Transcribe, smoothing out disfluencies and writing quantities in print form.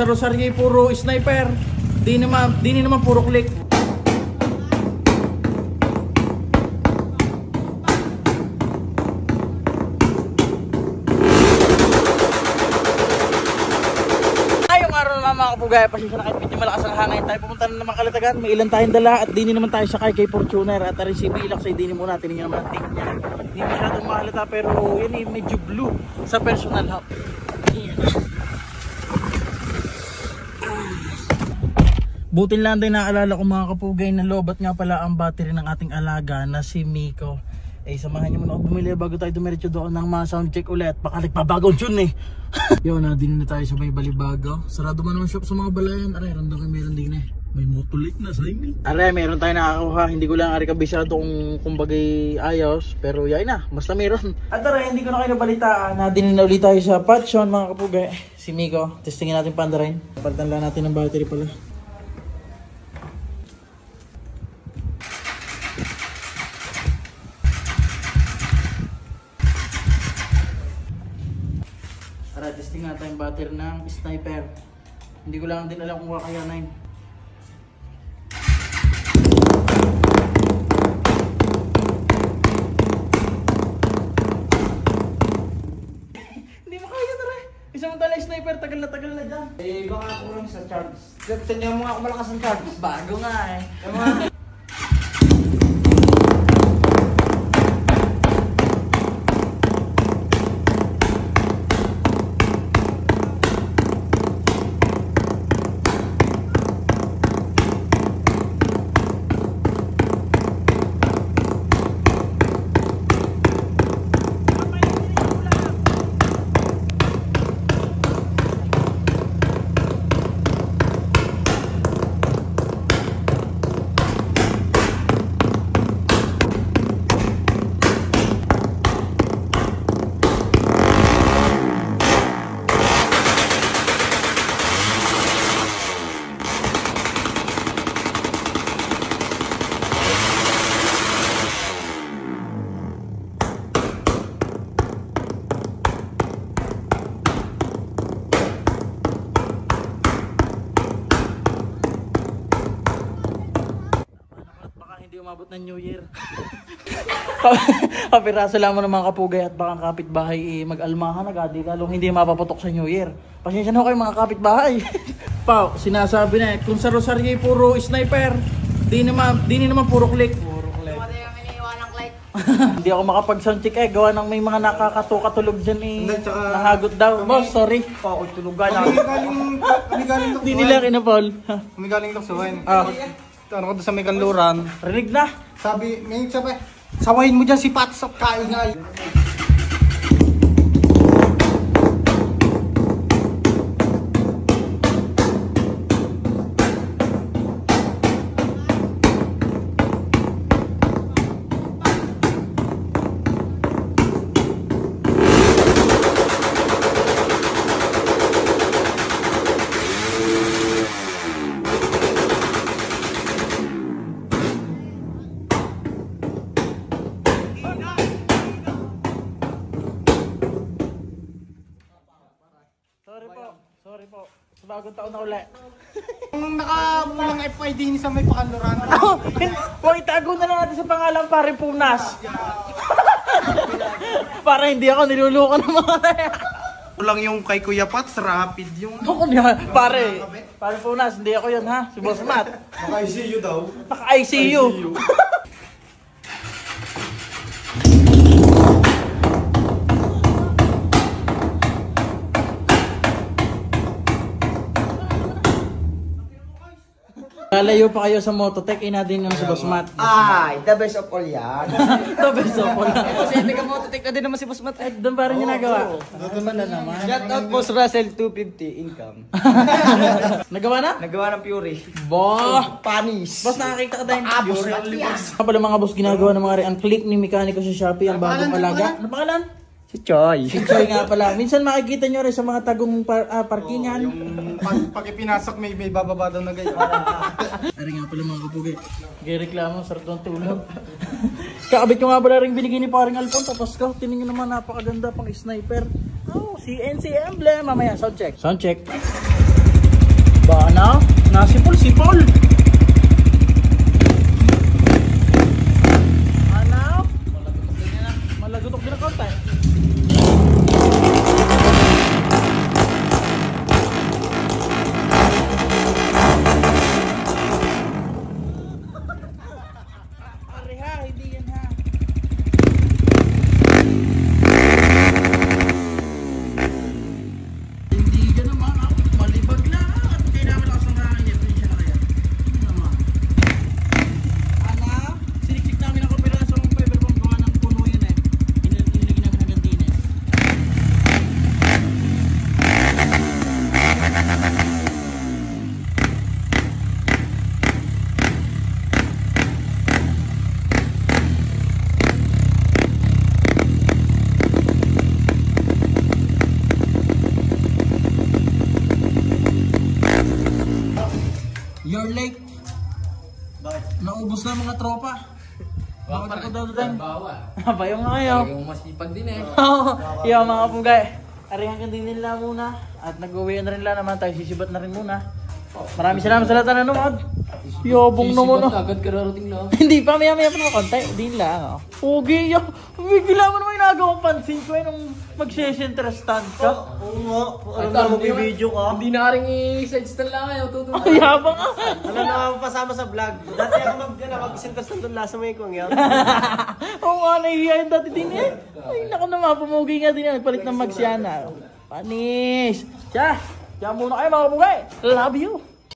sa Rosario puro sniper. Di naman puro click. Mga kapugay, pasensya na kahit medyo malakas ang hangin tayo pumunta na naman Kalatagan. May ilan tayong dala at dini naman tayo sakay kay Fortuner at rin si Bilak sa dini muna. Tingnan naman ang tingin niya. Hindi masyadong mahalata pero yan eh, medyo blue sa personal hub. Butin lang din naalala ko mga kapugay na lobat nga pala ang battery ng ating alaga na si Miko. Eh samahan niyo muna ako bumili bago tayo dumiretso doon ng mga sound check ulit. Baka nagpabagaw dyan eh. Yun na, din na tayo sa may Balibago. Sarado man naman shop sa mga balayan. Aray, randang kayo meron din eh. May motolik na sa inyo. Aray, meron tayo nakakakuha. Hindi ko lang ari kabisado kung bagay ayos. Pero yay na, basta meron. At aray, hindi ko na kayo nabalitaan na din na ulit tayo sa Patsion mga kapugay. Si Miko, testingin natin pa rin. Palitan lang natin ng battery pala. Testing natin yung battery ng sniper. Hindi ko lang din alam kung kakayanin. Hindi mo kaya tara. Isang tala sniper, tagal na dyan. Eh baka ako lang sa charge. Tignan mo nga ako malakas ang charge. Bago nga eh. Umabot ng New Year. Kapiraso lang mo ng mga kapugay at baka kapitbahay mag-almahan agad. Lalong hindi mapapatok sa New Year. Pasensya na kayo mga kapitbahay. Pao, sinasabi na kung sa Rosario puro sniper. Di naman puro click. Hindi ako makapag-soundcheck eh. Gawa ng may mga nakakatulog dyan eh. Nahagot daw. Boss, sorry. Ako tulugan na. Hindi nila kinapol. Umigaling lang sa wine. Ano ko sa may kanluran. Rinig na. Sabi, may sabi, sawahin mo dyan si Pat sa kaingay. Sorry po. Sa bagong taon na ulit. Kung nakapulang FID ni sa may pakanluran. Huwag itago na lang natin sa pangalan pare Punas. Para hindi ako niluluko ng mga Kulang yung kay Kuya Pat, rapid yung... Pare Punas, hindi ako yun ha. Si Boss Matt. Naka-ICU daw. Naka-ICU. Lalayo pa kayo sa Mototech, din yung si Boss Matt. Ay, the best of all yan. The best of all. Kasi taga Mototech na din naman si Boss Matt. Doon pa rin ginagawa. Doon na naman. Shout out Boss Russell, 250 income. Nagawa na? Nagawa ng Fury. Boh! Panis. Boss, nakakita ka din. Fury only boss. Pala mga boss, ginagawa ng mga re-unclick ni mekaniko sa Shopee ang bagong alaga. Ano pangalan? Si Choy. Si Choy nga pala. Minsan makikita nyo rin sa mga tagong parkingan. Yung pag ipinasok may bababa daw na gayon. Ari nga pala mga kapugay. Gaya-reklamo, sarap ng tulog. Kakabit ko nga pala rin binigay ni paring Alpon. Tapos ko, tinignan naman napakaganda pang sniper. Oh, CNC emblem. Mamaya, sound check. Sound check. Ba na? Nasipol, sipol. Ano? Malagutok din ang konti. Ari ha, hindi yan ha. Hindi ka naman ako. Malibag na. At kailangan ako sa hangin niya. Hindi siya na kaya. Hindi naman. Ana, siniksik namin ako piraso ng fiber bomb. Gawa ng puno yan eh. Inilagay namin hanggang din eh. You're late. Bakit? Naubos na mga tropa. Bakit ako daw doon? Bayo nga kayo. Yung masipag din eh. Yo mga kapugay. Arihan din nila muna. At nag-uwi na rin lang naman tayo. Sisibat na rin muna. Maraming salamat sa lahat na nanood. Yobong naman. Agad kararating lang. Hindi pa, maya pa naman konti. Din lang. Pogi. Bigla mo naman yung nagawang pansin ko eh nung mag-session-trustan ka. Oo nga. Alam na magbibideo ka. Hindi na rin i-side stand lang kayo. Tutulog. Ay, yabang ka. Alam na pasama sa vlog. Dati ako mag-sintas na doon lasa mo yung kong yan. Oo nga, nahihiya yung dati din eh. Ay, naku naman, pumugi nga din yan. Palit ng magsyana. Panis. Siya muna kayo mga kapugay. Love you.